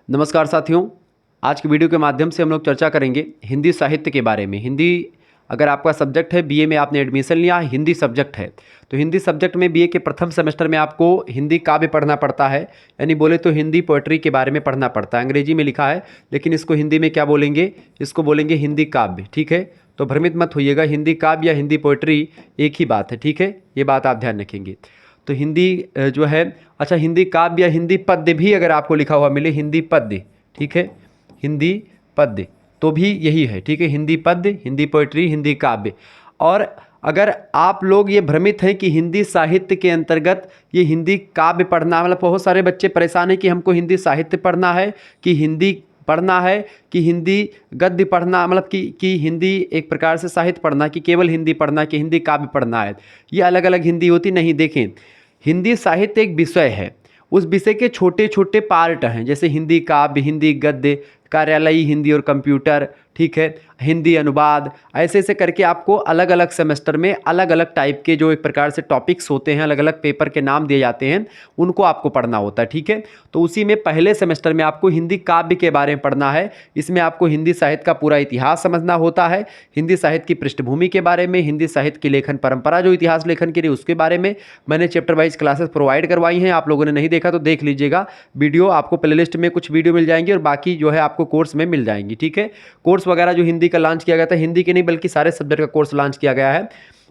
नमस्कार साथियों। आज की वीडियो के माध्यम से हम लोग चर्चा करेंगे हिंदी साहित्य के बारे में। हिंदी अगर आपका सब्जेक्ट है, बीए में आपने एडमिशन लिया, हिंदी सब्जेक्ट है, तो हिंदी सब्जेक्ट में बीए के प्रथम सेमेस्टर में आपको हिंदी काव्य पढ़ना पड़ता है। यानी बोले तो हिंदी पोएट्री के बारे में पढ़ना पड़ता है। अंग्रेजी में लिखा है लेकिन इसको हिंदी में क्या बोलेंगे? इसको बोलेंगे हिंदी काव्य। ठीक है, तो भ्रमित मत होइएगा, हिंदी काव्य या हिंदी पोएट्री एक ही बात है। ठीक है, ये बात आप ध्यान रखेंगे। तो हिंदी जो है, अच्छा, हिंदी काव्य या हिंदी पद्य भी अगर आपको लिखा हुआ मिले, हिंदी पद्य, ठीक है, हिंदी पद्य तो भी यही है। ठीक है, हिंदी पद्य, हिंदी पोएट्री, हिंदी काव्य। और अगर आप लोग ये भ्रमित हैं कि हिंदी साहित्य के अंतर्गत ये हिंदी काव्य पढ़ना, मतलब बहुत सारे बच्चे परेशान हैं कि हमको हिंदी साहित्य पढ़ना है कि हिंदी पढ़ना है कि हिंदी गद्य पढ़ना, मतलब कि हिंदी एक प्रकार से साहित्य पढ़ना, कि केवल हिंदी पढ़ना, कि हिंदी काव्य पढ़ना है। ये अलग अलग हिंदी होती नहीं। देखें, हिंदी साहित्य एक विषय है, उस विषय के छोटे छोटे पार्ट हैं, जैसे हिंदी काव्य, हिंदी गद्य, कार्यालयी हिंदी और कंप्यूटर, ठीक है, हिंदी अनुवाद, ऐसे ऐसे करके आपको अलग अलग सेमेस्टर में अलग अलग टाइप के जो एक प्रकार से टॉपिक्स होते हैं, अलग अलग पेपर के नाम दिए जाते हैं, उनको आपको पढ़ना होता है। ठीक है, तो उसी में पहले सेमेस्टर में आपको हिंदी काव्य के बारे में पढ़ना है। इसमें आपको हिंदी साहित्य का पूरा इतिहास समझना होता है, हिंदी साहित्य की पृष्ठभूमि के बारे में, हिंदी साहित्य की लेखन परंपरा जो इतिहास लेखन के लिए, उसके बारे में मैंने चैप्टर वाइज क्लासेस प्रोवाइड करवाई हैं। आप लोगों ने नहीं देखा तो देख लीजिएगा, वीडियो आपको प्लेलिस्ट में कुछ वीडियो मिल जाएंगी और बाकी जो है आपको कोर्स में मिल जाएंगी। ठीक है, कोर्स वगैरह जो हिंदी का लॉन्च किया गया था, हिंदी के नहीं बल्कि सारे सब्जेक्ट का कोर्स लॉन्च किया गया है,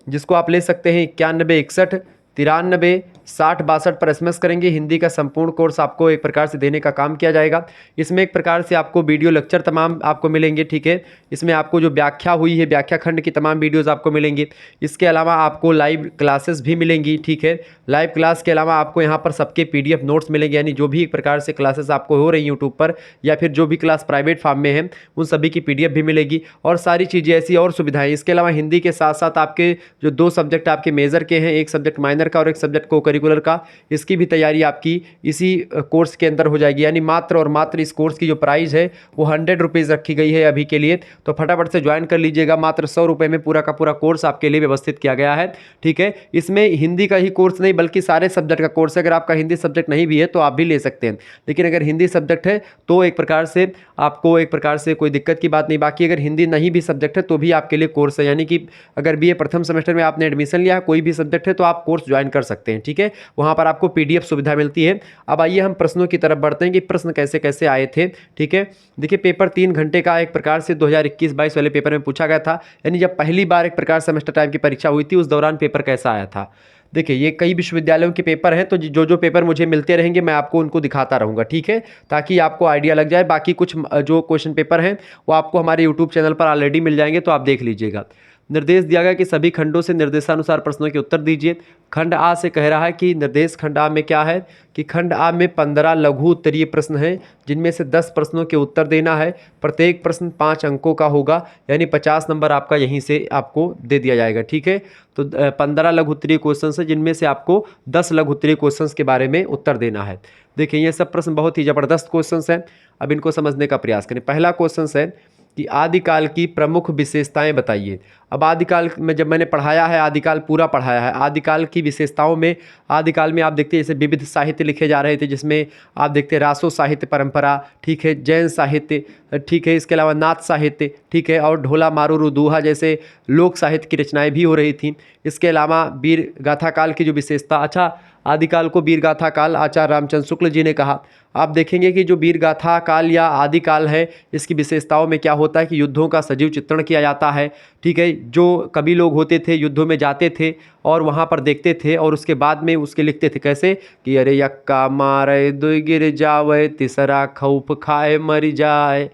जिसको आप ले सकते हैं 91 61 93 60 62 पर एसएमएस करेंगे। हिंदी का संपूर्ण कोर्स आपको एक प्रकार से देने का काम किया जाएगा। इसमें एक प्रकार से आपको वीडियो लेक्चर तमाम आपको मिलेंगे। ठीक है, इसमें आपको जो व्याख्या हुई है, व्याख्या खंड की तमाम वीडियोस आपको मिलेंगी। इसके अलावा आपको लाइव क्लासेस भी मिलेंगी। ठीक है, लाइव क्लास के अलावा आपको यहाँ पर सबके पीडीएफ नोट्स मिलेंगे, यानी जो भी एक प्रकार से क्लासेस आपको हो रही यूट्यूब पर या फिर जो भी क्लास प्राइवेट फॉर्म में है, उन सभी की पीडीएफ भी मिलेगी और सारी चीज़ें ऐसी और सुविधाएं। इसके अलावा हिंदी के साथ साथ आपके जो 2 सब्जेक्ट आपके मेजर के हैं, एक सब्जेक्ट माइनर का और एक सब्जेक्ट को करिकुलर का, इसकी भी तैयारी आपकी इसी कोर्स के अंदर हो जाएगी। यानी मात्र और मात्र इस कोर्स की जो प्राइस है वो 100 रुपीज़ रखी गई है अभी के लिए, तो फटाफट से ज्वाइन कर लीजिएगा। मात्र 100 रुपये में पूरा का पूरा कोर्स आपके लिए व्यवस्थित किया गया है। ठीक है, इसमें हिंदी का ही कोर्स नहीं बल्कि सारे सब्जेक्ट का कोर्स है। अगर आपका हिंदी सब्जेक्ट नहीं भी है तो आप भी ले सकते हैं, लेकिन अगर हिंदी सब्जेक्ट है तो एक प्रकार से आपको एक प्रकार से कोई दिक्कत की बात नहीं। बाकी अगर हिंदी नहीं भी सब्जेक्ट है तो भी आपके लिए कोर्स है, यानी कि अगर बीए प्रथम सेमेस्टर में आपने एडमिशन लिया है, कोई भी सब्जेक्ट है, तो आप कोर्स ज्वाइन कर सकते हैं। ठीक है, वहाँ पर आपको पीडीएफ सुविधा मिलती है। अब आइए हम प्रश्नों की तरफ बढ़ते हैं कि प्रश्न कैसे कैसे आए थे। ठीक है, देखिए, पेपर 3 घंटे का एक प्रकार से 2021-22 वाले पेपर में पूछा गया था, यानी जब पहली बार एक प्रकार सेमेस्टर टाइम की परीक्षा हुई थी, उस दौरान पेपर कैसा आया था। देखिए, ये कई विश्वविद्यालयों के पेपर हैं, तो जो जो पेपर मुझे मिलते रहेंगे मैं आपको उनको दिखाता रहूँगा। ठीक है, ताकि आपको आइडिया लग जाए। बाकी कुछ जो क्वेश्चन पेपर हैं वो आपको हमारे यूट्यूब चैनल पर ऑलरेडी मिल जाएंगे, तो आप देख लीजिएगा। निर्देश दिया गया कि सभी खंडों से निर्देशानुसार प्रश्नों के उत्तर दीजिए। खंड आ से कह रहा है कि निर्देश खंड आ में क्या है कि खंड आ में 15 लघु उत्तरीय प्रश्न हैं, जिनमें से 10 प्रश्नों के उत्तर देना है। प्रत्येक प्रश्न 5 अंकों का होगा, यानी 50 नंबर आपका यहीं से आपको दे दिया जाएगा। ठीक है, तो 15 लघु उत्तरीय क्वेश्चन है, जिनमें से आपको 10 लघु उत्तरीय क्वेश्चन के बारे में उत्तर देना है। देखिए, ये सब प्रश्न बहुत ही ज़बरदस्त क्वेश्चन हैं, अब इनको समझने का प्रयास करें। पहला क्वेश्चन है कि आदिकाल की प्रमुख विशेषताएं बताइए। अब आदिकाल में जब मैंने पढ़ाया है, आदिकाल पूरा पढ़ाया है, आदिकाल की विशेषताओं में, आदिकाल में आप देखते हैं जैसे विविध साहित्य लिखे जा रहे थे, जिसमें आप देखते हैं रासो साहित्य परंपरा, ठीक है, जैन साहित्य, ठीक है, इसके अलावा नाथ साहित्य, ठीक है, और ढोला मारू दूहा जैसे लोक साहित्य की रचनाएं भी हो रही थी। इसके अलावा वीर गाथा काल की जो विशेषता, अच्छा, आदिकाल को वीर गाथा काल आचार्य रामचंद्र शुक्ल जी ने कहा। आप देखेंगे कि जो वीर गाथा काल या आदिकाल है, इसकी विशेषताओं में क्या होता है कि युद्धों का सजीव चित्रण किया जाता है। ठीक है, जो कवि लोग होते थे युद्धों में जाते थे और वहाँ पर देखते थे और उसके बाद में उसके लिखते थे, कैसे कि अरे यक्का मारे दुई गिर जावे, तीसरा खौफ खाए मर जाए,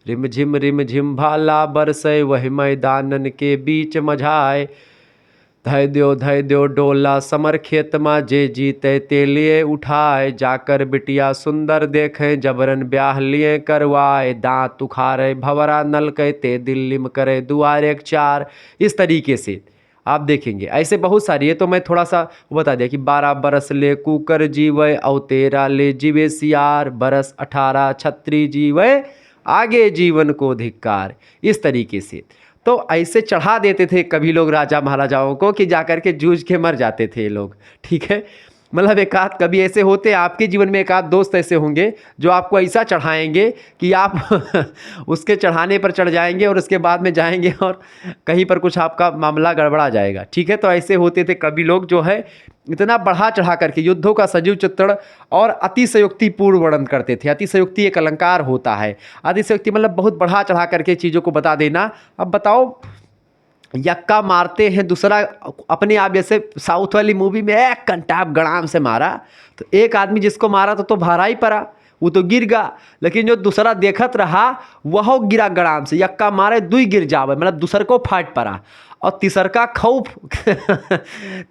रिम झिम भाला बरसे, वही मैदानन के बीच मझाए, धय द्यो डोला समर खेत मा, जे जीते ते लिए उठाए, जाकर बिटिया सुंदर देखे, जबरन ब्याह लिए करवाए, दांत उखारे भवरा नल कहते, दिल्ली में करे दुआरे 4। इस तरीके से आप देखेंगे, ऐसे बहुत सारी है, तो मैं थोड़ा सा बता दिया कि 12 बरस ले कुकर जीवे, और 13 ले जीवे सियार, बरस 18 छत्री जीवे, आगे जीवन को धिक्कार। इस तरीके से तो ऐसे चढ़ा देते थे कभी लोग राजा महाराजाओं को कि जाकर के जूझ के मर जाते थे ये लोग। ठीक है, मतलब एक आध कभी ऐसे होते हैं आपके जीवन में, एक आध दोस्त ऐसे होंगे जो आपको ऐसा चढ़ाएंगे कि आप उसके चढ़ाने पर चढ़ जाएंगे और उसके बाद में जाएंगे और कहीं पर कुछ आपका मामला गड़बड़ा जाएगा। ठीक है, तो ऐसे होते थे कभी लोग जो है इतना बढ़ा चढ़ा करके युद्धों का सजीव चित्रण और अतिशयोक्तिपूर्ण वर्णन करते थे। अतिशयोक्ति एक अलंकार होता है। अतिशयोक्ति मतलब बहुत बढ़ा चढ़ा करके चीज़ों को बता देना। अब बताओ, यक्का मारते हैं दूसरा अपने आप, जैसे साउथ वाली मूवी में एक कंटाप गड़ाम से मारा, तो एक आदमी जिसको मारा तो भारा ही पड़ा, वो तो गिर गया, लेकिन जो दूसरा देखत रहा वह गिरा गड़ाम से। यक्का मारे दुई गिर जावे, मतलब दूसर को फाट पड़ा, और तीसरका खौफ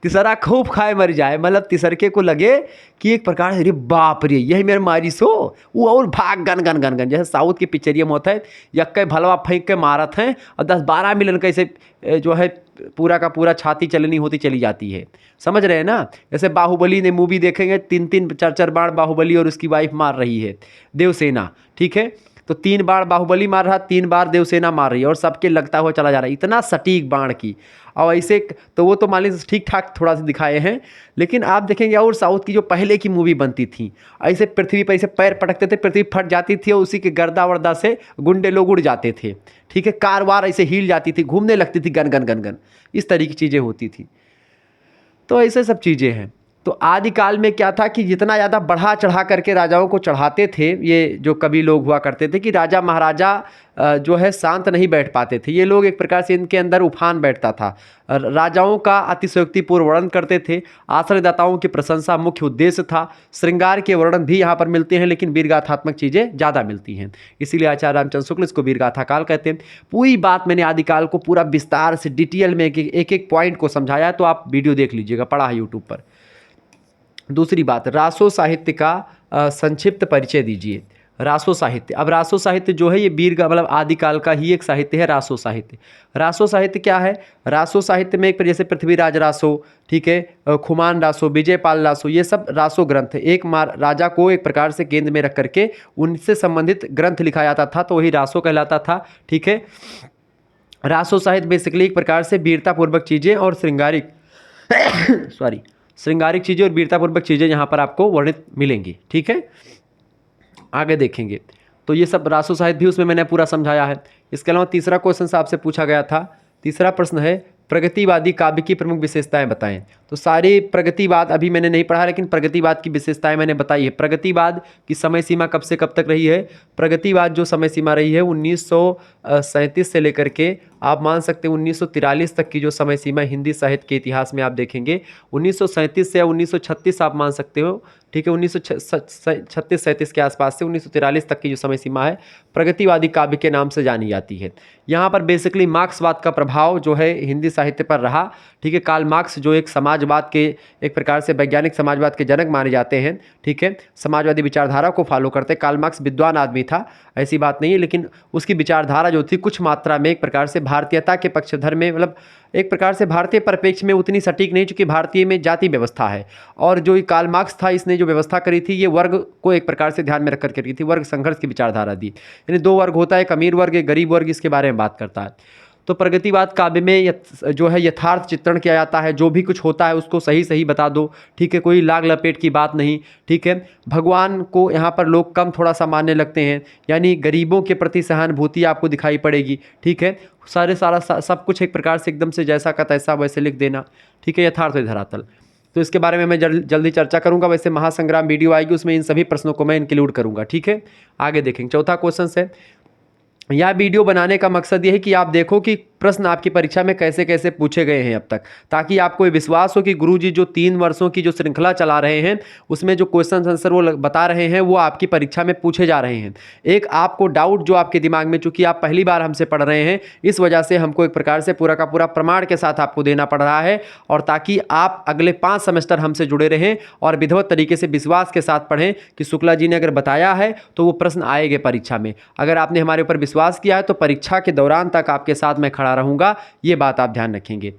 तीसरा खौफ खाए मर जाए। मतलब तीसरके को लगे कि एक प्रकार से अरे बाप रे यही मेरे मारी सो, वो और भाग गन गन गन गन, जैसे साउथ की पिक्चरिया में होता है, यक्के भलवा फेंक के मारत हैं और 10-12 मिलन कैसे जो है पूरा का पूरा छाती चलनी होती चली जाती है। समझ रहे हैं ना? जैसे बाहुबली ने मूवी देखेंगे, 3-3 4-4 बाण बाहुबली और उसकी वाइफ मार रही है, देवसेना। ठीक है, तो 3 बार बाहुबली मार रहा, 3 बार देवसेना मार रही है और सबके लगता हुआ चला जा रहा है, इतना सटीक बाण की। और ऐसे तो वो तो मान लीजिए ठीक ठाक थोड़ा सा दिखाए हैं, लेकिन आप देखेंगे और साउथ की जो पहले की मूवी बनती थी, ऐसे पृथ्वी पर ऐसे पैर पटकते थे, पृथ्वी फट जाती थी और उसी के गर्दा वर्दा से गुंडे लोग उड़ जाते थे। ठीक है, कार वार ऐसे हिल जाती थी, घूमने लगती थी, गन गन गन गन, इस तरह की चीज़ें होती थी। तो ऐसे सब चीज़ें हैं। तो आदिकाल में क्या था कि जितना ज़्यादा बढ़ा चढ़ा करके राजाओं को चढ़ाते थे, ये जो कवि लोग हुआ करते थे, कि राजा महाराजा जो है शांत नहीं बैठ पाते थे। ये लोग एक प्रकार से इनके अंदर उफान बैठता था। राजाओं का अतिशयोक्तिपूर्ण वर्णन करते थे। आश्रयदाताओं की प्रशंसा मुख्य उद्देश्य था। श्रृंगार के वर्णन भी यहाँ पर मिलते हैं, लेकिन वीरगाथात्मक चीज़ें ज़्यादा मिलती हैं, इसीलिए आचार्य रामचंद्र शुक्ल इसको वीरगाथा काल कहते हैं। पूरी बात मैंने आदिकाल को पूरा विस्तार से डिटेल में एक एक पॉइंट को समझाया, तो आप वीडियो देख लीजिएगा, पढ़ा है यूट्यूब पर। दूसरी बात, रासो साहित्य का संक्षिप्त परिचय दीजिए। रासो साहित्य, अब रासो साहित्य जो है ये वीर का मतलब आदिकाल का ही एक साहित्य है। रासो साहित्य, रासो साहित्य क्या है? रासो साहित्य में एक जैसे पृथ्वीराज रासो, ठीक है, खुमान रासो, विजयपाल रासो, ये सब रासो ग्रंथ है। एक राजा को एक प्रकार से केंद्र में रख करके उनसे संबंधित ग्रंथ लिखा जाता था, तो वही रासो कहलाता था। ठीक है, रासो साहित्य बेसिकली एक प्रकार से वीरतापूर्वक चीज़ें और श्रृंगारिक श्रृंगारिक चीज़ें और वीरतापूर्वक चीज़ें यहाँ पर आपको वर्णित मिलेंगी। ठीक है, आगे देखेंगे। तो ये सब रासो साहित्य भी उसमें मैंने पूरा समझाया है। इसके अलावा तीसरा क्वेश्चन आपसे पूछा गया था। तीसरा प्रश्न है, प्रगतिवादी काव्य की प्रमुख विशेषताएं बताएं। तो सारे प्रगतिवाद अभी मैंने नहीं पढ़ा, लेकिन प्रगतिवाद की विशेषताएं मैंने बताई है। प्रगतिवाद की समय सीमा कब से कब तक रही है? प्रगतिवाद जो समय सीमा रही है 1937 से लेकर के आप मान सकते हैं 1943 तक की जो समय सीमा हिंदी साहित्य के इतिहास में आप देखेंगे, 1937 से या 1936 आप मान सकते हो। ठीक है, 1936-37 के आसपास से 1943 तक की जो समय सीमा है प्रगतिवादी काव्य के नाम से जानी जाती है। यहाँ पर बेसिकली मार्क्सवाद का प्रभाव जो है हिंदी साहित्य पर रहा। ठीक है, कार्ल मार्क्स जो एक समाजवाद के एक प्रकार से वैज्ञानिक समाजवाद के जनक माने जाते हैं। ठीक है, समाजवादी विचारधारा को फॉलो करते। कार्ल मार्क्स विद्वान आदमी था, ऐसी बात नहीं है, लेकिन उसकी विचारधारा जो थी कुछ मात्रा में एक प्रकार से भारतीयता के पक्षधर में, मतलब एक प्रकार से भारतीय परिप्रेक्ष्य में उतनी सटीक नहीं, चूँकि भारतीय में जाति व्यवस्था है, और जो कार्ल मार्क्स था इसने जो व्यवस्था करी थी ये वर्ग को एक प्रकार से ध्यान में रख करके की थी। वर्ग संघर्ष की विचारधारा दी, यानी 2 वर्ग होता है, एक अमीर वर्ग एक गरीब वर्ग, इसके बारे में बात करता है। तो प्रगतिवाद काव्य में जो है यथार्थ चित्रण किया जाता है, जो भी कुछ होता है उसको सही सही बता दो। ठीक है, कोई लाग लपेट की बात नहीं। ठीक है, भगवान को यहाँ पर लोग कम थोड़ा सा मानने लगते हैं, यानी गरीबों के प्रति सहानुभूति आपको दिखाई पड़ेगी। ठीक है, सारा सब कुछ एक प्रकार से एकदम से जैसा का तैसा वैसे लिख देना। ठीक है, यथार्थ धरातल, तो इसके बारे में मैं जल्दी चर्चा करूंगा। वैसे महासंग्राम वीडियो आएगी, उसमें इन सभी प्रश्नों को मैं इंक्लूड करूंगा। ठीक है, आगे देखेंगे। चौथा क्वेश्चन है, यह वीडियो बनाने का मकसद यह है कि आप देखो कि प्रश्न आपकी परीक्षा में कैसे कैसे पूछे गए हैं अब तक, ताकि आपको ये विश्वास हो कि गुरुजी जो 3 वर्षों की जो श्रृंखला चला रहे हैं उसमें जो क्वेश्चन आंसर वो बता रहे हैं वो आपकी परीक्षा में पूछे जा रहे हैं। एक आपको डाउट जो आपके दिमाग में, चूंकि आप पहली बार हमसे पढ़ रहे हैं, इस वजह से हमको एक प्रकार से पूरा का पूरा प्रमाण के साथ आपको देना पड़ रहा है, और ताकि आप अगले 5 सेमेस्टर हमसे जुड़े रहें और विधिवत तरीके से विश्वास के साथ पढ़ें कि शुक्ला जी ने अगर बताया है तो वो प्रश्न आएंगे परीक्षा में। अगर आपने हमारे ऊपर विश्वास किया है तो परीक्षा के दौरान तक आपके साथ मैं खड़ा रहूंगा, ये बात आप ध्यान रखेंगे।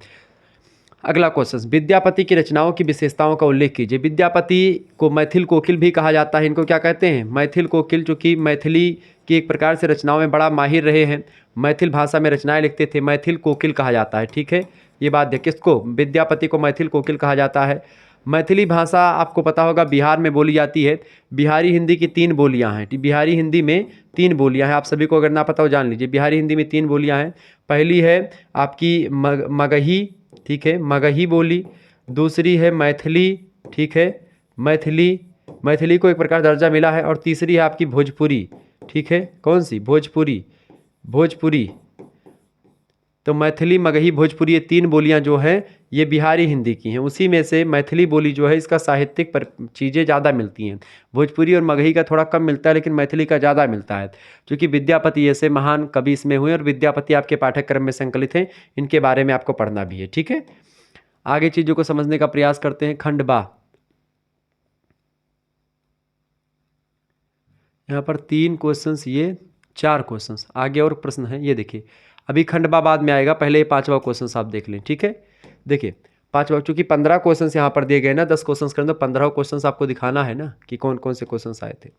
अगला क्वेश्चन, विद्यापति की रचनाओं की विशेषताओं का उल्लेख कीजिए। विद्यापति को मैथिल कोकिल भी कहा जाता है। इनको क्या कहते हैं? मैथिल कोकिल, चूँकि मैथिली की एक प्रकार से रचनाओं में बड़ा माहिर रहे हैं, मैथिल भाषा में रचनाएं लिखते थे, मैथिल कोकिल कहा जाता है। ठीक है, ये बात देखिए, किसको? विद्यापति को मैथिल कोकिल कहा जाता है। मैथिली भाषा आपको पता होगा बिहार में बोली जाती है। बिहारी हिंदी की 3 बोलियां हैं। बिहारी हिंदी में 3 बोलियां हैं, आप सभी को अगर ना पता हो जान लीजिए। बिहारी हिंदी में 3 बोलियां हैं। पहली है आपकी मगही, ठीक है, मगही बोली। दूसरी है मैथिली, ठीक है, मैथिली, मैथिली को एक प्रकार दर्जा मिला है। और तीसरी है आपकी भोजपुरी, ठीक है, कौन सी? भोजपुरी, भोजपुरी। तो मैथिली, मगही, भोजपुरी ये 3 बोलियां जो हैं ये बिहारी हिंदी की हैं। उसी में से मैथिली बोली जो है इसका साहित्यिक पर चीज़ें ज़्यादा मिलती हैं। भोजपुरी और मगही का थोड़ा कम मिलता है, लेकिन मैथिली का ज़्यादा मिलता है, क्योंकि विद्यापति जैसे महान कवि इसमें हुए और विद्यापति आपके पाठ्यक्रम में संकलित हैं। इनके बारे में आपको पढ़ना भी है, ठीक है। आगे चीज़ों को समझने का प्रयास करते हैं। खंड बा, यहाँ पर 3 क्वेश्चंस, ये 4 क्वेश्चंस। आगे और प्रश्न है, ये देखिए। अभी खंडबा बाद में आएगा, पहले 5वां क्वेश्चन आप देख लें, ठीक है। देखिए 5वां, चूंकि 15 क्वेश्चंस यहाँ पर दिए गए ना, 10 क्वेश्चंस के अंदर 15 क्वेश्चंस आपको दिखाना है ना कि कौन कौन से क्वेश्चंस आए थे।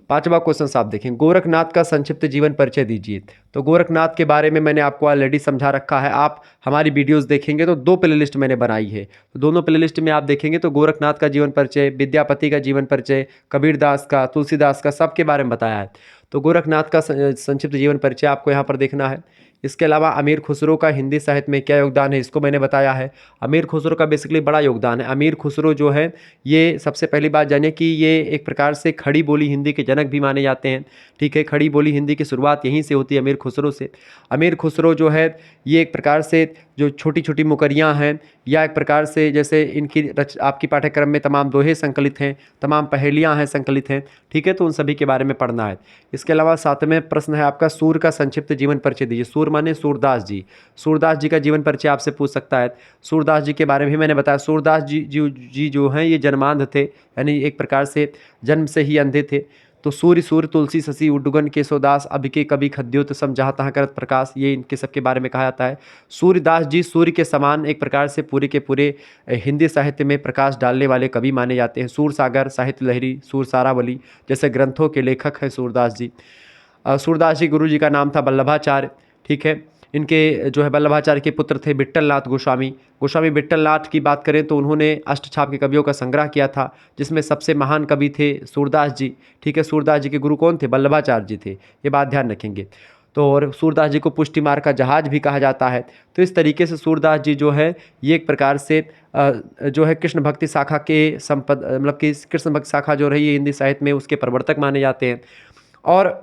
5वां क्वेश्चन आप देखें, गोरखनाथ का संक्षिप्त जीवन परिचय दीजिए। तो गोरखनाथ के बारे में मैंने आपको ऑलरेडी समझा रखा है। आप हमारी वीडियोस देखेंगे तो 2 प्लेलिस्ट मैंने बनाई है, तो दोनों प्लेलिस्ट में आप देखेंगे तो गोरखनाथ का जीवन परिचय, विद्यापति का जीवन परिचय, कबीरदास का, तुलसीदास का, सबके बारे में बताया है। तो गोरखनाथ का संक्षिप्त जीवन परिचय आपको यहाँ पर देखना है। इसके अलावा अमीर खुसरो का हिंदी साहित्य में क्या योगदान है, इसको मैंने बताया है। अमीर खुसरो का बेसिकली बड़ा योगदान है। अमीर खुसरो जो है, ये सबसे पहली बात जानिए कि ये एक प्रकार से खड़ी बोली हिंदी के जनक भी माने जाते हैं, ठीक है। खड़ी बोली हिंदी की शुरुआत यहीं से होती है, अमीर खुसरो से। अमीर खुसरो जो है ये एक प्रकार से जो छोटी छोटी मुकरियाँ हैं, या एक प्रकार से जैसे इनकी आपकी पाठ्यक्रम में तमाम दोहे संकलित हैं, तमाम पहेलियाँ हैं संकलित हैं, ठीक है। तो उन सभी के बारे में पढ़ना है। इसके अलावा 7वें प्रश्न है आपका, सूर का संक्षिप्त जीवन परिचय दीजिए। सूर माने सूरदास जी। सूरदास जी का जीवन परिचय आपसे पूछ सकता है। सूरदास जी के बारे में भी मैंने बताया। सूरदास जी जो हैं ये जन्मांध थे, यानी एक प्रकार से जन्म से ही अंधे थे। तो सूर्य सूर तुलसी शशि उड्डुगन केशवदास अभिके कवि खद्योत सम जहाँ तहाँ करत प्रकाश, ये इनके सबके बारे में कहा जाता है। सूर्यदास जी सूर्य के समान एक प्रकार से पूरे के पूरे हिंदी साहित्य में प्रकाश डालने वाले कवि माने जाते हैं। सूर सागर, साहित्य लहरी, सूर सारावली जैसे ग्रंथों के लेखक हैं सूरदास जी। सूरदास जी गुरु जी का नाम था वल्लभाचार्य, ठीक है। इनके जो है वल्लभाचार्य के पुत्र थे विट्ठलनाथ गोस्वामी। गोस्वामी विट्ठलनाथ की बात करें तो उन्होंने अष्टछाप के कवियों का संग्रह किया था, जिसमें सबसे महान कवि थे सूरदास जी, ठीक है। सूरदास जी के गुरु कौन थे? वल्लभाचार्य जी थे, ये बात ध्यान रखेंगे। तो और सूरदास जी को पुष्टि मार्ग का जहाज भी कहा जाता है। तो इस तरीके से सूरदास जी जो है ये एक प्रकार से जो है कृष्ण भक्ति शाखा के मतलब कि कृष्ण भक्ति शाखा जो रही है हिंदी साहित्य में, उसके प्रवर्तक माने जाते हैं। और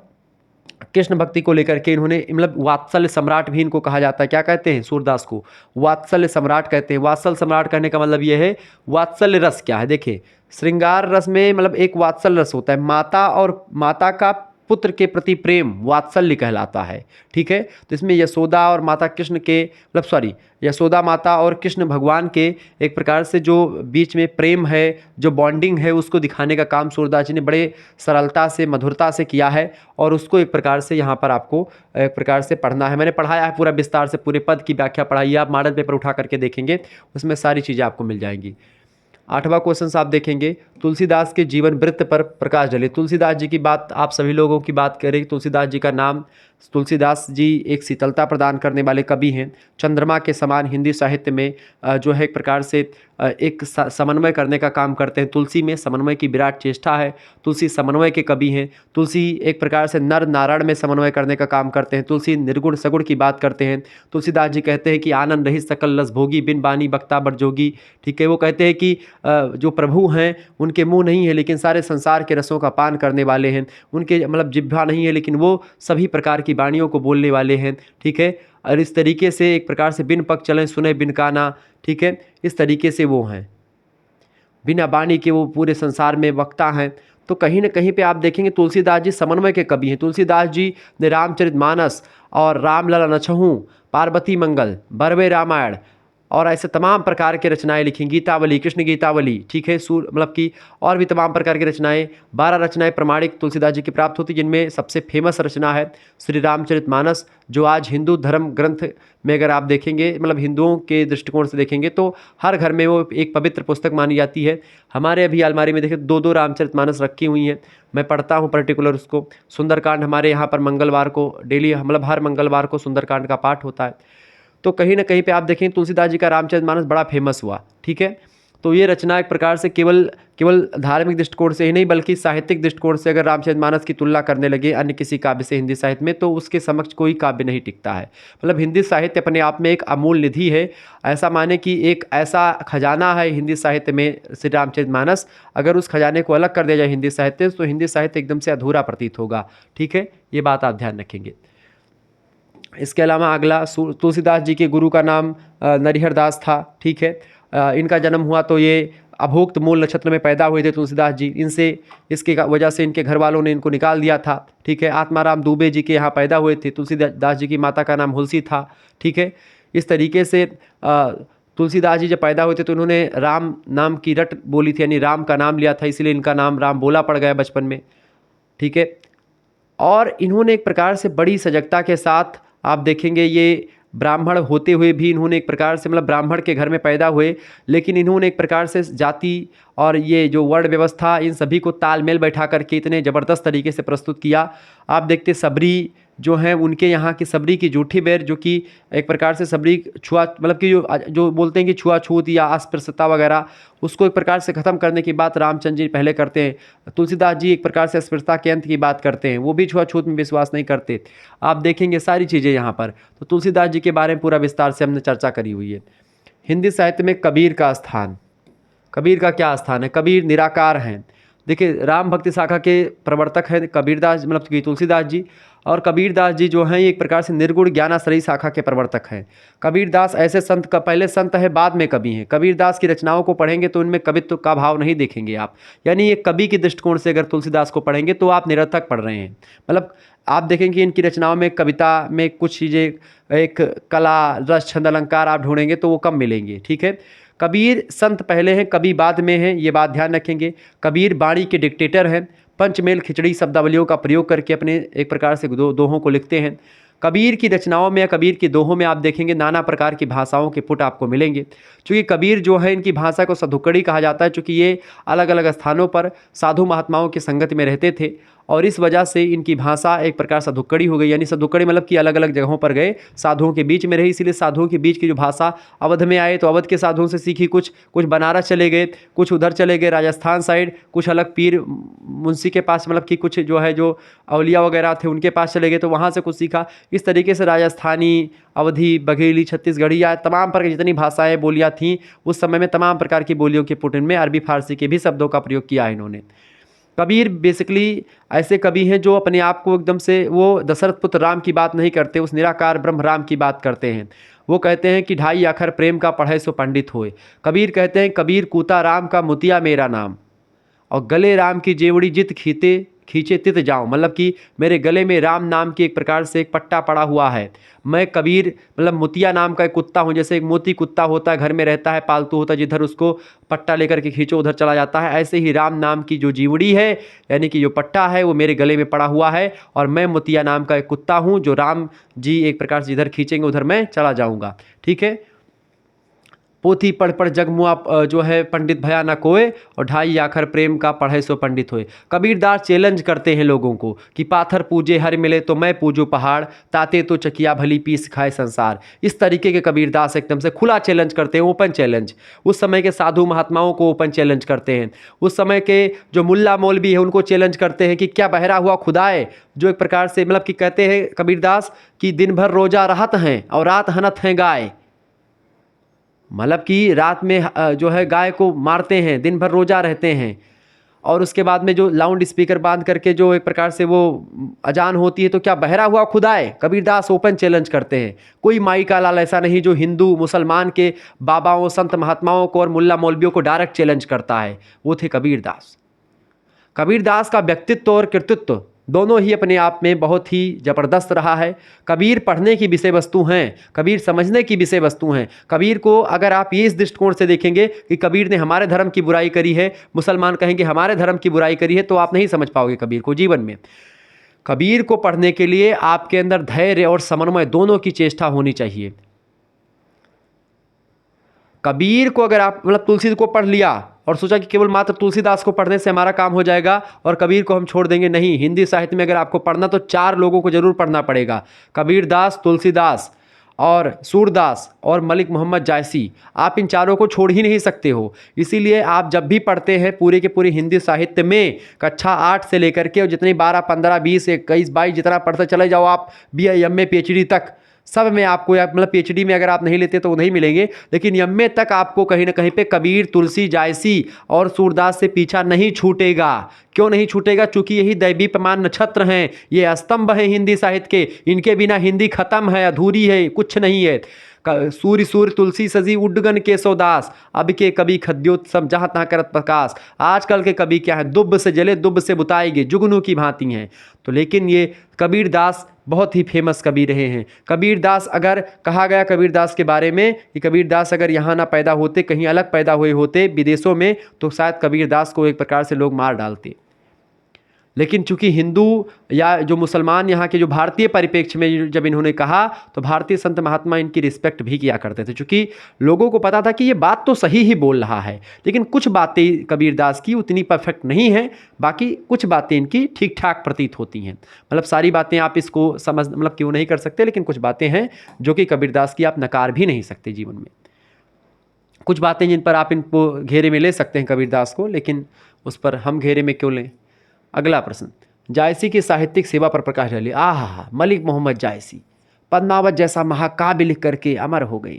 कृष्ण भक्ति को लेकर के इन्होंने मतलब वात्सल्य सम्राट भी इनको कहा जाता है। क्या कहते हैं? सूरदास को वात्सल्य सम्राट कहते हैं। वात्सल्य सम्राट कहने का मतलब ये है, वात्सल्य रस क्या है? देखिए, श्रृंगार रस में मतलब एक वात्सल्य रस होता है, माता और माता का पुत्र के प्रति प्रेम वात्सल्य कहलाता है, ठीक है। तो इसमें यशोदा और माता कृष्ण के मतलब सॉरी यशोदा माता और कृष्ण भगवान के एक प्रकार से जो बीच में प्रेम है, जो बॉन्डिंग है, उसको दिखाने का काम सूरदास जी ने बड़े सरलता से, मधुरता से किया है। और उसको एक प्रकार से यहाँ पर आपको एक प्रकार से पढ़ना है। मैंने पढ़ाया है पूरा विस्तार से, पूरे पद की व्याख्या पढ़ाई है। आप मॉडल पेपर उठा करके देखेंगे, उसमें सारी चीज़ें आपको मिल जाएंगी। 8वां क्वेश्चन आप देखेंगे, तुलसीदास के जीवन वृत्त पर प्रकाश डालिए। तुलसीदास जी की बात आप सभी लोगों की बात करें, तुलसीदास जी का नाम, तुलसीदास जी एक शीतलता प्रदान करने वाले कवि हैं। चंद्रमा के समान हिंदी साहित्य में जो है एक प्रकार से एक समन्वय करने का काम करते हैं। तुलसी में समन्वय की विराट चेष्टा है। तुलसी समन्वय के कवि हैं। तुलसी एक प्रकार से नर नारायण में समन्वय करने का काम करते हैं। तुलसी निर्गुण सगुण की बात करते हैं। तुलसीदास जी कहते हैं कि आनंद रहित सकल रस भोगी, बिन बानी बक्ता बर जोगी, ठीक है। वो कहते हैं कि जो प्रभु हैं उनके मुंह नहीं है, लेकिन सारे संसार के रसों का पान करने वाले हैं। उनके मतलब जिह्वा नहीं है, लेकिन वो सभी प्रकार की वाणियों को बोलने वाले हैं, ठीक है। और इस तरीके से एक प्रकार से बिन पग चलें सुने बिन काना, ठीक है। इस तरीके से वो हैं, बिना वाणी के वो पूरे संसार में वक्ता हैं। तो कहीं ना कहीं पे आप देखेंगे तुलसीदास जी समन्वय के कवि हैं। तुलसीदास जी ने रामचरितमानस और रामलला नछहु, पार्वती मंगल, बरवे रामायण और ऐसे तमाम प्रकार के रचनाएं लिखी, गीतावली, कृष्ण गीतावली, ठीक है। मतलब कि और भी तमाम प्रकार की रचनाएं, 12 रचनाएं प्रमाणिक तुलसीदास जी की प्राप्त होती, जिनमें सबसे फेमस रचना है श्री रामचरितमानस, जो आज हिंदू धर्म ग्रंथ में अगर आप देखेंगे, मतलब हिंदुओं के दृष्टिकोण से देखेंगे तो हर घर में वो एक पवित्र पुस्तक मानी जाती है। हमारे अभी अलमारी में देखिए 2-2 रामचरितमानस रखी हुई हैं। मैं पढ़ता हूँ पर्टिकुलर उसको। सुंदरकांड हमारे यहाँ पर मंगलवार को डेली, मतलब हर मंगलवार को सुंदरकांड का पाठ होता है। तो कहीं ना कहीं पे आप देखें तुलसीदास जी का रामचरितमानस बड़ा फेमस हुआ, ठीक है। तो ये रचना एक प्रकार से केवल केवल धार्मिक दृष्टिकोण से ही नहीं बल्कि साहित्यिक दृष्टिकोण से अगर रामचरितमानस की तुलना करने लगे अन्य किसी काव्य से हिंदी साहित्य में, तो उसके समक्ष कोई काव्य नहीं टिकता है। मतलब हिंदी साहित्य अपने आप में एक अमूल्य निधि है। ऐसा माने कि एक ऐसा खजाना है हिंदी साहित्य में श्री रामचरितमानस, अगर उस खजाने को अलग कर दिया जाए हिंदी साहित्य तो हिंदी साहित्य एकदम से अधूरा प्रतीत होगा। ठीक है, ये बात आप ध्यान रखेंगे। इसके अलावा अगला तुलसीदास जी के गुरु का नाम नरिहर दास था। ठीक है, इनका जन्म हुआ तो ये अभोक्त मूल नक्षत्र में पैदा हुए थे तुलसीदास जी। इनसे इसके वजह से इनके घर वालों ने इनको निकाल दिया था। ठीक है, आत्माराम दुबे जी के यहाँ पैदा हुए थे। तुलसीदास जी की माता का नाम हुलसी था। ठीक है, इस तरीके से तुलसीदास जी जब पैदा हुए थे तो इन्होंने राम नाम की रट बोली थी, यानी राम का नाम लिया था, इसलिए इनका नाम राम बोला पड़ गया बचपन में। ठीक है, और इन्होंने एक प्रकार से बड़ी सजगता के साथ, आप देखेंगे ये ब्राह्मण होते हुए भी इन्होंने एक प्रकार से, मतलब ब्राह्मण के घर में पैदा हुए, लेकिन इन्होंने एक प्रकार से जाति और ये जो वर्ण व्यवस्था इन सभी को तालमेल बैठा करके इतने ज़बरदस्त तरीके से प्रस्तुत किया। आप देखते सबरी जो हैं उनके यहाँ की सबरी की जूठी बैर, जो कि एक प्रकार से सबरी छुआ, मतलब कि जो बोलते हैं कि छुआछूत या अस्पृश्यता वगैरह, उसको एक प्रकार से ख़त्म करने की बात रामचंद्र जी पहले करते हैं। तुलसीदास जी एक प्रकार से अस्पृश्यता के अंत की बात करते हैं, वो भी छुआछूत में विश्वास नहीं करते। आप देखेंगे सारी चीज़ें यहाँ पर। तो तुलसीदास जी के बारे में पूरा विस्तार से हमने चर्चा करी हुई है। हिंदी साहित्य में कबीर का स्थान, कबीर का क्या स्थान है? कबीर निराकार हैं। देखिए, राम भक्ति शाखा के प्रवर्तक हैं कबीरदास, मतलब कि तुलसीदास जी, और कबीरदास जी जो हैं ये एक प्रकार से निर्गुण ज्ञानाश्रयी शाखा के प्रवर्तक हैं। कबीरदास ऐसे संत का पहले संत है बाद में कवि हैं। कबीरदास की रचनाओं को पढ़ेंगे तो उनमें कवित्व का भाव नहीं देखेंगे आप, यानी एक कवि के दृष्टिकोण से अगर तुलसीदास को पढ़ेंगे तो आप निरर्थक पढ़ रहे हैं। मतलब आप देखेंगे इनकी रचनाओं में, कविता में कुछ चीज़ें, एक कला, रस, छंद, अलंकार आप ढूंढेंगे तो वो कम मिलेंगे। ठीक है, कबीर संत पहले हैं, कवि बाद में हैं, ये बात ध्यान रखेंगे। कबीर बाणी के डिक्टेटर हैं, पंचमेल खिचड़ी शब्दावलियों का प्रयोग करके अपने एक प्रकार से दोहों को लिखते हैं। कबीर की रचनाओं में या कबीर की दोहों में आप देखेंगे नाना प्रकार की भाषाओं के पुट आपको मिलेंगे। चूँकि कबीर जो है इनकी भाषा को सधुक्कड़ी कहा जाता है, चूँकि ये अलग अलग स्थानों पर साधु महात्माओं की संगति में रहते थे और इस वजह से इनकी भाषा एक प्रकार सधुक्कड़ी हो गई। यानी सधुक्कड़ी मतलब कि अलग अलग जगहों पर गए, साधुओं के बीच में रही, इसीलिए साधुओं के बीच की जो भाषा, अवध में आए तो अवध के साधुओं से सीखी, कुछ बनारस चले गए, कुछ उधर चले गए राजस्थान साइड, कुछ अलग पीर मुंशी के पास, मतलब कि कुछ जो है जो अवलिया वगैरह थे उनके पास चले गए तो वहाँ से कुछ सीखा। इस तरीके से राजस्थानी, अवधी, बघेली, छत्तीसगढ़ी या तमाम प्रकार की जितनी भाषाएँ बोलियाँ थीं उस समय में, तमाम प्रकार की बोलियों के पुट इनमें अरबी फारसी के भी शब्दों का प्रयोग किया है इन्होंने। कबीर बेसिकली ऐसे कवि हैं जो अपने आप को एकदम से, वो दशरथ पुत्र राम की बात नहीं करते, उस निराकार ब्रह्म राम की बात करते हैं। वो कहते हैं कि ढाई अखर प्रेम का पढ़े सो पंडित होए। कबीर कहते हैं, कबीर कूता राम का मुतिया मेरा नाम, और गले राम की जेवड़ी जित खींचे तित जाऊं, मतलब कि मेरे गले में राम नाम की एक प्रकार से एक पट्टा पड़ा हुआ है। मैं कबीर, मतलब मुतिया नाम का एक कुत्ता हूँ, जैसे एक मोती कुत्ता होता है, घर में रहता है, पालतू होता है, जिधर उसको पट्टा लेकर के खींचो उधर चला जाता है, ऐसे ही राम नाम की जो जीवड़ी है, यानी कि जो पट्टा है, वो मेरे गले में पड़ा हुआ है और मैं मुतिया नाम का एक कुत्ता हूँ जो राम जी एक प्रकार से जिधर खींचेंगे उधर मैं चला जाऊँगा। ठीक है, पोथी पढ़ पढ़ जगमुआ जो है पंडित भया न कोय, और ढाई आखर प्रेम का पढ़े सो पंडित होए। कबीरदास चैलेंज करते हैं लोगों को कि पाथर पूजे हर मिले तो मैं पूजू पहाड़, ताते तो चकिया भली पीस खाए संसार। इस तरीके के कबीरदास एकदम से खुला चैलेंज करते हैं, ओपन चैलेंज। उस समय के साधु महात्माओं को ओपन चैलेंज करते हैं। उस समय के जो मुल्ला मौलवी है उनको चैलेंज करते हैं कि क्या बहरा हुआ खुदाए, जो एक प्रकार से, मतलब कि कहते हैं कबीरदास कि दिन भर रोजा रहत हैं और रात हनत हैं गाय, मतलब कि रात में जो है गाय को मारते हैं, दिन भर रोजा रहते हैं, और उसके बाद में जो लाउड स्पीकर बांध करके जो एक प्रकार से वो अजान होती है, तो क्या बहरा हुआ खुदाए। कबीरदास ओपन चैलेंज करते हैं। कोई माई का लाल ऐसा नहीं जो हिंदू मुसलमान के बाबाओं, संत महात्माओं को और मुल्ला मौलवियों को डायरेक्ट चैलेंज करता है, वो थे कबीरदास। कबीरदास का व्यक्तित्व और कृतित्व दोनों ही अपने आप में बहुत ही ज़बरदस्त रहा है। कबीर पढ़ने की विषय वस्तु हैं, कबीर समझने की विषय वस्तु हैं। कबीर को अगर आप ये इस दृष्टिकोण से देखेंगे कि कबीर ने हमारे धर्म की बुराई करी है, मुसलमान कहेंगे हमारे धर्म की बुराई करी है, तो आप नहीं समझ पाओगे कबीर को जीवन में। कबीर को पढ़ने के लिए आपके अंदर धैर्य और समन्वय दोनों की चेष्टा होनी चाहिए। कबीर को अगर आप, मतलब तुलसी को पढ़ लिया और सोचा कि केवल मात्र तुलसीदास को पढ़ने से हमारा काम हो जाएगा और कबीर को हम छोड़ देंगे, नहीं। हिंदी साहित्य में अगर आपको पढ़ना तो 4 लोगों को जरूर पढ़ना पड़ेगा, कबीरदास, तुलसीदास और सूरदास और मलिक मोहम्मद जायसी, आप इन चारों को छोड़ ही नहीं सकते हो। इसीलिए आप जब भी पढ़ते हैं पूरे के पूरे हिंदी साहित्य में कक्षा 8 से लेकर के और जितनी 12, 15, 20, 21, 22 जितना पढ़ते चले जाओ आप, BA, MA, PhD तक, सब में आपको, मतलब PhD में अगर आप नहीं लेते तो वो नहीं मिलेंगे, लेकिन MA तक आपको कहीं ना कहीं पे कबीर, तुलसी, जायसी और सूरदास से पीछा नहीं छूटेगा। क्यों नहीं छूटेगा? चूंकि यही दैवी प्रमाण नक्षत्र हैं, ये स्तंभ हैं हिंदी साहित्य के, इनके बिना हिंदी खत्म है, अधूरी है, कुछ नहीं है। सूर्य सूर्य तुलसी सजी उड्डगन केशवदास, अब के कवि खद्योत्सव जहाँ तहाँ करत प्रकाश। आजकल के कवि क्या है? दुब्ब से जले दुब्ब से बुताएंगे, जुगनू की भांति हैं। तो लेकिन ये कबीरदास बहुत ही फेमस कवि रहे हैं। कबीरदास, अगर कहा गया कबीरदास के बारे में कि कबीरदास अगर यहाँ ना पैदा होते, कहीं अलग पैदा हुए होते विदेशों में, तो शायद कबीरदास को एक प्रकार से लोग मार डालते। लेकिन चूंकि हिंदू या जो मुसलमान यहाँ के जो भारतीय परिप्रेक्ष्य में जब इन्होंने कहा, तो भारतीय संत महात्मा इनकी रिस्पेक्ट भी किया करते थे, चूंकि लोगों को पता था कि ये बात तो सही ही बोल रहा है। लेकिन कुछ बातें कबीरदास की उतनी परफेक्ट नहीं हैं, बाकी कुछ बातें इनकी ठीक ठाक प्रतीत होती हैं। मतलब सारी बातें आप इसको समझ, मतलब क्यों नहीं कर सकते, लेकिन कुछ बातें हैं जो कि कबीरदास की आप नकार भी नहीं सकते जीवन में। कुछ बातें जिन पर आप इनको घेरे में ले सकते हैं कबीरदास को, लेकिन उस पर हम घेरे में क्यों लें। अगला प्रश्न, जायसी की साहित्यिक सेवा पर प्रकाश डालिए। आहा, मलिक मोहम्मद जायसी पद्मावत जैसा महाकाव्य लिख करके अमर हो गए।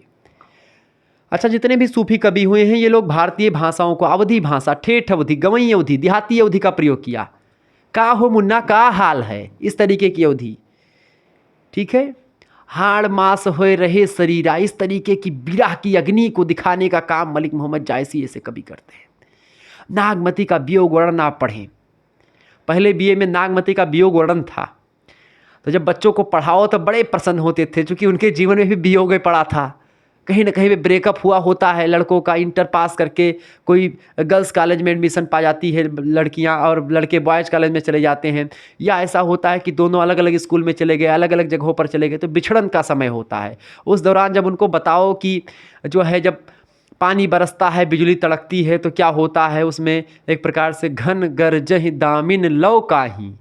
अच्छा, जितने भी सूफी कवि हुए हैं ये लोग भारतीय भाषाओं को, अवधी भाषा, ठेठ अवधि, गवई अवधि, देहाती अवधि का प्रयोग किया। का हो मुन्ना का हाल है, इस तरीके की अवधि, ठीक है। हाड़ मास होए रहे शरीरा, इस तरीके की विरह की अग्नि को दिखाने का काम मलिक मोहम्मद जायसी ऐसे कवि करते हैं। नागमती का वियोग वर्णन आप पढ़ें, पहले BA में नागमती का वियोग वर्णन था, तो जब बच्चों को पढ़ाओ तो बड़े प्रसन्न होते थे, क्योंकि उनके जीवन में भी वियोग पड़ा था। कहीं ना कहीं पे ब्रेकअप हुआ होता है लड़कों का, इंटर पास करके कोई गर्ल्स कॉलेज में एडमिशन पा जाती है लड़कियां, और लड़के बॉयज़ कॉलेज में चले जाते हैं, या ऐसा होता है कि दोनों अलग अलग स्कूल में चले गए, अलग अलग जगहों पर चले गए, तो बिछड़न का समय होता है। उस दौरान जब उनको बताओ कि जो है, जब पानी बरसता है, बिजली तड़कती है, तो क्या होता है उसमें, एक प्रकार से घन गरजहि दामिन लौ काही,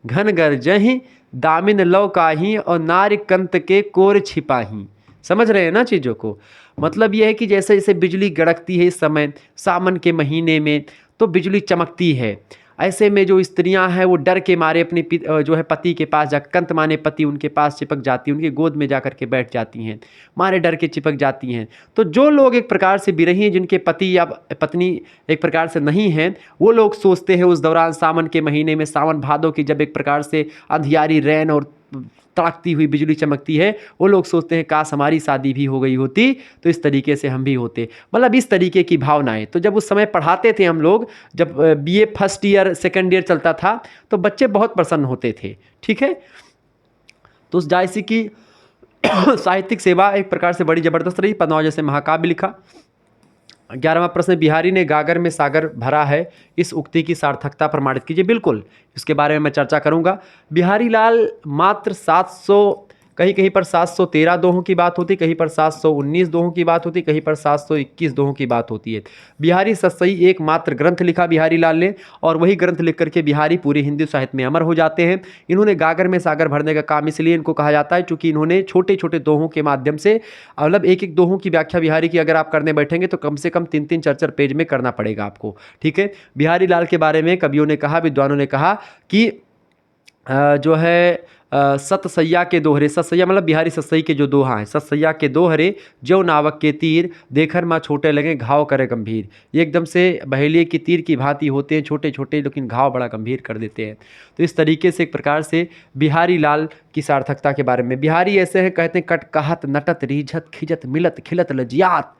घन गरजहि दामिन लौ काही और नारी कंत के कोर छिपाही। समझ रहे हैं ना चीज़ों को? मतलब यह है कि जैसे जैसे बिजली गड़कती है इस समय सावन के महीने में, तो बिजली चमकती है, ऐसे में जो स्त्रियां हैं वो डर के मारे अपने जो है पति के पास जा, कंत माने पति, उनके पास चिपक जाती हैं, उनकी गोद में जा कर के बैठ जाती हैं, मारे डर के चिपक जाती हैं। तो जो लोग एक प्रकार से विरही हैं, जिनके पति या पत्नी एक प्रकार से नहीं हैं, वो लोग सोचते हैं उस दौरान सावन के महीने में, सावन भादों की जब एक प्रकार से अंधियारी रैन और तड़कती हुई बिजली चमकती है, वो लोग सोचते हैं काश हमारी शादी भी हो गई होती, तो इस तरीके से हम भी होते। मतलब इस तरीके की भावनाएं। तो जब उस समय पढ़ाते थे हम लोग, जब BA first year second year चलता था, तो बच्चे बहुत प्रसन्न होते थे, ठीक है। तो उस जायसी की साहित्यिक सेवा एक प्रकार से बड़ी ज़बरदस्त रही। पद्मावत जैसे महाकाव्य लिखा। 11वां प्रश्न, बिहारी ने गागर में सागर भरा है, इस उक्ति की सार्थकता प्रमाणित कीजिए। बिल्कुल, इसके बारे में मैं चर्चा करूंगा। बिहारी लाल मात्र 700, कहीं कहीं पर 713 दोहों की बात होती, कहीं पर 719 दोहों की बात होती, कहीं पर 721 दोहों की बात होती है। बिहारी सतसई एकमात्र ग्रंथ लिखा बिहारी लाल ने, और वही ग्रंथ लिख करके बिहारी पूरे हिंदी साहित्य में अमर हो जाते हैं। इन्होंने गागर में सागर भरने का काम इसलिए इनको कहा जाता है क्योंकि इन्होंने छोटे छोटे दोहों के माध्यम से, मतलब एक एक दोहों की व्याख्या बिहारी की अगर आप करने बैठेंगे तो कम से कम 3-3, 4-4 पेज में करना पड़ेगा आपको, ठीक है। बिहारी लाल के बारे में कवियों ने कहा, विद्वानों ने कहा कि जो है सतसैया के दोहरे, सतसैया मतलब बिहारी सतसई के जो दोहा हैं, सतसैया के दोहरे ज्यों नावक के तीर, देखर माँ छोटे लगे घाव करे गंभीर। ये एकदम से बहेलिए की तीर की भांति होते हैं, छोटे छोटे, लेकिन घाव बड़ा गंभीर कर देते हैं। तो इस तरीके से एक प्रकार से बिहारी लाल की सार्थकता के बारे में, बिहारी ऐसे हैं, कहते हैं कट कहत नटत रीझत खिजत मिलत खिलत लजियात,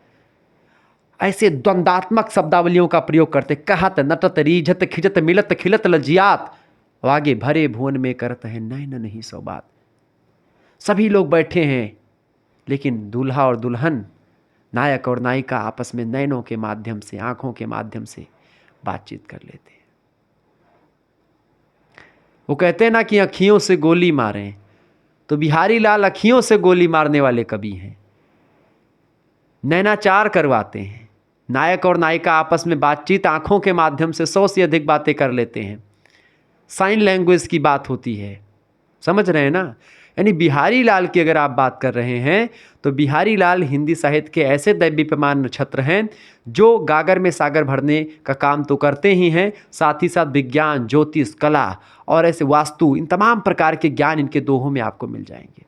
ऐसे द्वंदात्मक शब्दावलियों का प्रयोग करते, कहत नटत रीझत खिजत मिलत खिलत लजियात, आगे भरे भुवन में करते हैं नैन नहीं सो बात। सभी लोग बैठे हैं, लेकिन दूल्हा और दुल्हन, नायक और नायिका आपस में नैनों के माध्यम से, आंखों के माध्यम से बातचीत कर लेते हैं। वो कहते हैं ना कि अखियों से गोली मारें, तो बिहारी लाल अखियों से गोली मारने वाले कवि हैं। नैनाचार करवाते हैं, नायक और नायिका आपस में बातचीत आंखों के माध्यम से 100 से अधिक बातें कर लेते हैं। साइन लैंग्वेज की बात होती है, समझ रहे हैं ना। यानी बिहारी लाल की अगर आप बात कर रहे हैं तो बिहारी लाल हिंदी साहित्य के ऐसे दैवीप्यमान नक्षत्र हैं जो गागर में सागर भरने का काम तो करते ही हैं, साथ ही साथ विज्ञान, ज्योतिष, कला और ऐसे वास्तु, इन तमाम प्रकार के ज्ञान इनके दोहों में आपको मिल जाएंगे।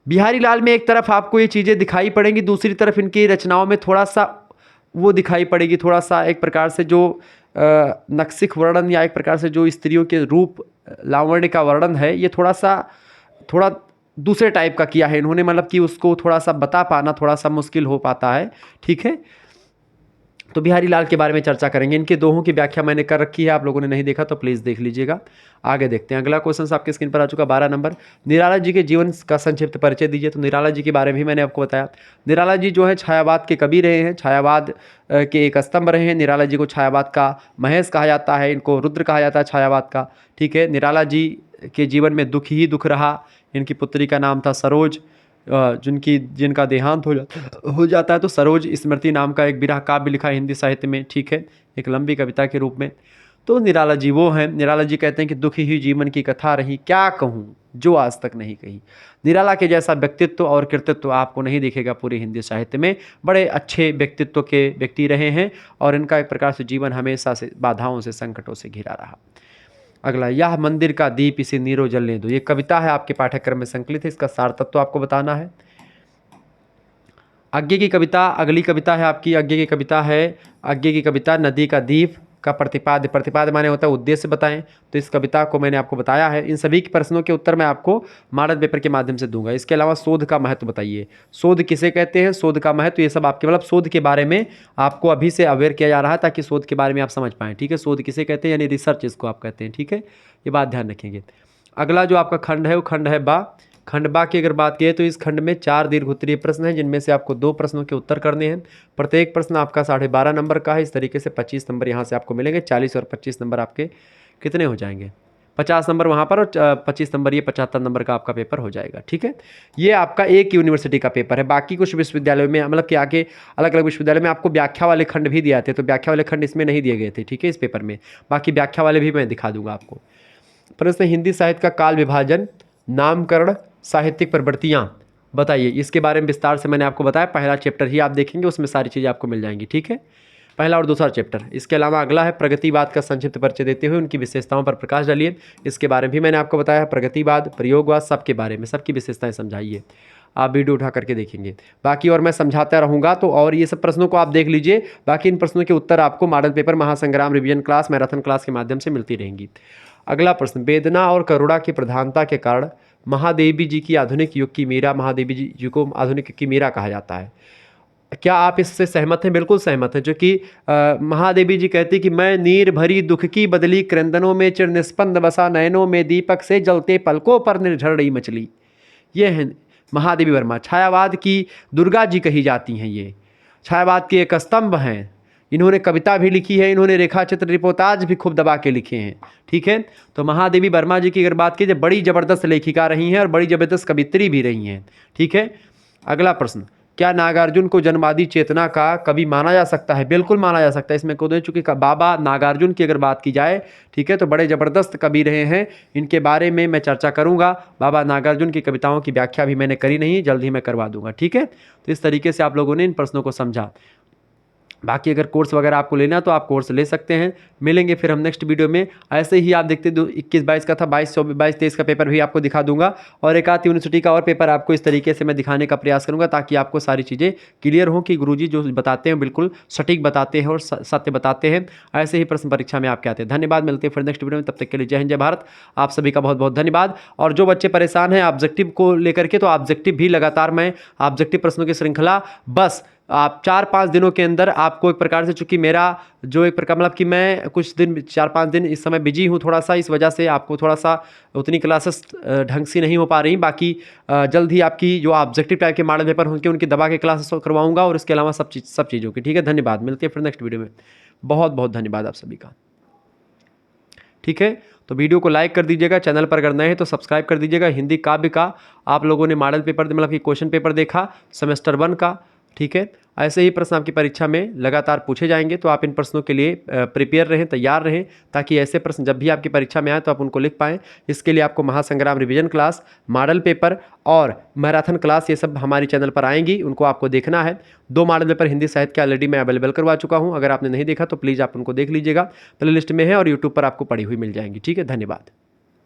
बिहारी लाल में एक तरफ आपको ये चीज़ें दिखाई पड़ेंगी, दूसरी तरफ इनकी रचनाओं में थोड़ा सा वो दिखाई पड़ेगी, थोड़ा सा एक प्रकार से जो नक्सिक वर्णन या एक प्रकार से जो स्त्रियों के रूप लावण्य का वर्णन है, ये थोड़ा दूसरे टाइप का किया है इन्होंने, मतलब कि उसको थोड़ा सा बता पाना थोड़ा सा मुश्किल हो पाता है। ठीक है, तो बिहारी लाल के बारे में चर्चा करेंगे। इनके दोहों की व्याख्या मैंने कर रखी है, आप लोगों ने नहीं देखा तो प्लीज़ देख लीजिएगा। आगे देखते हैं, अगला क्वेश्चन आपके स्क्रीन पर आ चुका 12 नंबर। निराला जी के जीवन का संक्षिप्त परिचय दीजिए। तो निराला जी के बारे में भी मैंने आपको बताया। निराला जी जो है छायावाद के कवि रहे हैं, छायावाद के एक स्तंभ रहे हैं। निराला जी को छायावाद का महेश कहा जाता है, इनको रुद्र कहा जाता है छायावाद का। ठीक है, निराला जी के जीवन में दुख ही दुख रहा। इनकी पुत्री का नाम था सरोज, जिनका देहांत हो जाता है। तो सरोज स्मृति नाम का एक विरह काव्य लिखा हिंदी साहित्य में। ठीक है, एक लंबी कविता के रूप में। तो निराला जी वो हैं। निराला जी कहते हैं कि दुखी ही जीवन की कथा रही, क्या कहूँ जो आज तक नहीं कही। निराला के जैसा व्यक्तित्व और कृतित्व आपको नहीं दिखेगा पूरे हिंदी साहित्य में। बड़े अच्छे व्यक्तित्व के व्यक्ति रहे हैं और इनका एक प्रकार से जीवन हमेशा से बाधाओं से, संकटों से घिरा रहा। अगला, यह मंदिर का दीप इसे नीरो जलने दो। ये कविता है, आपके पाठ्यक्रम में संकलित है, इसका सार तत्व आपको बताना है। आगे की कविता, अगली कविता है आपकी, आगे की कविता नदी का दीप का प्रतिपाद्य। प्रतिपाद्य माने होता है उद्देश्य बताएं। तो इस कविता को मैंने आपको बताया है। इन सभी के प्रश्नों के उत्तर मैं आपको मॉडल पेपर के माध्यम से दूंगा। इसके अलावा शोध का महत्व बताइए, शोध किसे कहते हैं, शोध का महत्व, ये सब आपके मतलब शोध के बारे में आपको अभी से अवेयर किया जा रहा है ताकि शोध के बारे में आप समझ पाएँ। ठीक है, शोध किसे कहते हैं, यानी रिसर्च इसको आप कहते हैं। ठीक है, ये बात ध्यान रखेंगे। अगला जो आपका खंड है वो खंड है बा। खंड बा की अगर बात की तो इस खंड में 4 दीर्घोत्तरीय प्रश्न हैं, जिनमें से आपको 2 प्रश्नों के उत्तर करने हैं। प्रत्येक प्रश्न आपका 12.5 नंबर का है। इस तरीके से 25 नंबर यहाँ से आपको मिलेंगे। 40 और 25 नंबर आपके कितने हो जाएंगे, 50 नंबर वहाँ पर और 25 नंबर ये 75 नंबर का आपका पेपर हो जाएगा। ठीक है, ये आपका एक यूनिवर्सिटी का पेपर है। बाकी कुछ विश्वविद्यालयों में मतलब कि आगे अलग अलग विश्वविद्यालयों में आपको व्याख्या वाले खंड भी दिए थे, तो व्याख्या वाले खंड इसमें नहीं दिए गए थे। ठीक है, इस पेपर में बाकी व्याख्या वाले भी मैं दिखा दूंगा आपको। प्रश्न, हिंदी साहित्य का काल विभाजन, नामकरण, साहित्यिक प्रवृत्तियाँ बताइए। इसके बारे में विस्तार से मैंने आपको बताया। पहला चैप्टर ही आप देखेंगे, उसमें सारी चीज़ें आपको मिल जाएंगी। ठीक है, पहला और दूसरा चैप्टर। इसके अलावा अगला है प्रगतिवाद का संक्षिप्त परिचय देते हुए उनकी विशेषताओं पर प्रकाश डालिए। इसके बारे में भी मैंने आपको बताया। प्रगतिवाद, प्रयोगवाद, सबके बारे में सबकी विशेषताएं समझाइए। आप वीडियो उठा करके देखेंगे। बाकी और मैं समझाता रहूँगा, तो और ये सब प्रश्नों को आप देख लीजिए। बाकी इन प्रश्नों के उत्तर आपको मॉडल पेपर, महासंग्राम रिवीजन क्लास, मैराथन क्लास के माध्यम से मिलती रहेंगी। अगला प्रश्न, वेदना और करुणा की प्रधानता के कारण महादेवी जी की आधुनिक युग की मीरा, महादेवी जी को आधुनिक युग की मीरा कहा जाता है। क्या आप इससे सहमत हैं? बिल्कुल सहमत हैं। जो कि महादेवी जी कहती कि मैं नीर भरी दुख की बदली, क्रंदनों में चिर निस्पंद बसा, नयनों में दीपक से जलते पलकों पर निर्झर रही मछली। ये है महादेवी वर्मा। छायावाद की दुर्गा जी कही जाती हैं। ये छायावाद के एक स्तंभ हैं। इन्होंने कविता भी लिखी है, इन्होंने रेखा चित्र, रिपोर्टाज भी खूब दबा के लिखे हैं। ठीक है, तो महादेवी वर्मा जी की अगर बात की जाए, बड़ी ज़बरदस्त लेखिका रही हैं और बड़ी ज़बरदस्त कवित्री भी रही हैं। ठीक है, अगला प्रश्न, क्या नागार्जुन को जन्मादि चेतना का कवि माना जा सकता है? बिल्कुल माना जा सकता है। इसमें कोई चूँकि बाबा नागार्जुन की अगर बात की जाए, ठीक है, तो बड़े ज़बरदस्त कवि रहे हैं। इनके बारे में मैं चर्चा करूंगा। बाबा नागार्जुन की कविताओं की व्याख्या भी मैंने करी नहीं, जल्द ही मैं करवा दूंगा। ठीक है, तो इस तरीके से आप लोगों ने इन प्रश्नों को समझा। बाकी अगर कोर्स वगैरह आपको लेना तो आप कोर्स ले सकते हैं। मिलेंगे फिर हम नेक्स्ट वीडियो में। ऐसे ही आप देखते 21-22 का था, 22-23 का पेपर भी आपको दिखा दूंगा और एक आध यूनिवर्सिटी का और पेपर आपको इस तरीके से मैं दिखाने का प्रयास करूंगा ताकि आपको सारी चीज़ें क्लियर हों कि गुरुजी जो बताते हैं बिल्कुल सटीक बताते हैं और सत्य बताते हैं। ऐसे ही प्रश्न परीक्षा में आपके आते हैं। धन्यवाद, मिलते हैं फिर नेक्स्ट वीडियो में। तब तक के लिए जय हिंद, जय भारत। आप सभी का बहुत बहुत धन्यवाद। और जो बच्चे परेशान हैं ऑब्जेक्टिव को लेकर के, तो ऑब्जेक्टिव भी लगातार मैं ऑब्जेक्टिव प्रश्नों की श्रृंखला बस आप 4-5 दिनों के अंदर आपको एक प्रकार से, चूंकि मेरा जो एक प्रकार मतलब कि मैं कुछ दिन 4-5 दिन इस समय बिजी हूँ थोड़ा सा, इस वजह से आपको थोड़ा सा उतनी क्लासेस ढंग से नहीं हो पा रही। बाकी जल्द ही आपकी जो ऑब्जेक्टिव टाइप के मॉडल पेपर होंगे उनकी दबा के क्लासेस करवाऊंगा और इसके अलावा सब चीज़ों की। ठीक है, धन्यवाद, मिलते हैं फिर नेक्स्ट वीडियो में। बहुत बहुत धन्यवाद आप सभी का। ठीक है, तो वीडियो को लाइक कर दीजिएगा, चैनल पर अगर नए हैं तो सब्सक्राइब कर दीजिएगा। हिंदी काव्य का आप लोगों ने मॉडल पेपर मतलब कि क्वेश्चन पेपर देखा सेमेस्टर 1 का, ठीक है। ऐसे ही प्रश्न आपकी परीक्षा में लगातार पूछे जाएंगे, तो आप इन प्रश्नों के लिए प्रिपेयर रहें, तैयार रहें, ताकि ऐसे प्रश्न जब भी आपकी परीक्षा में आए तो आप उनको लिख पाएँ। इसके लिए आपको महासंग्राम रिवीजन क्लास, मॉडल पेपर और मैराथन क्लास, ये सब हमारे चैनल पर आएंगी, उनको आपको देखना है। 2 मॉडल पेपर हिंदी साहित्य के ऑलरेडी मैं अवेलेबल करवा चुका हूँ, अगर आपने नहीं देखा तो प्लीज़ आप उनको देख लीजिएगा, प्ले लिस्ट में है और यूट्यूब पर आपको पड़ी हुई मिल जाएंगी। ठीक है, धन्यवाद।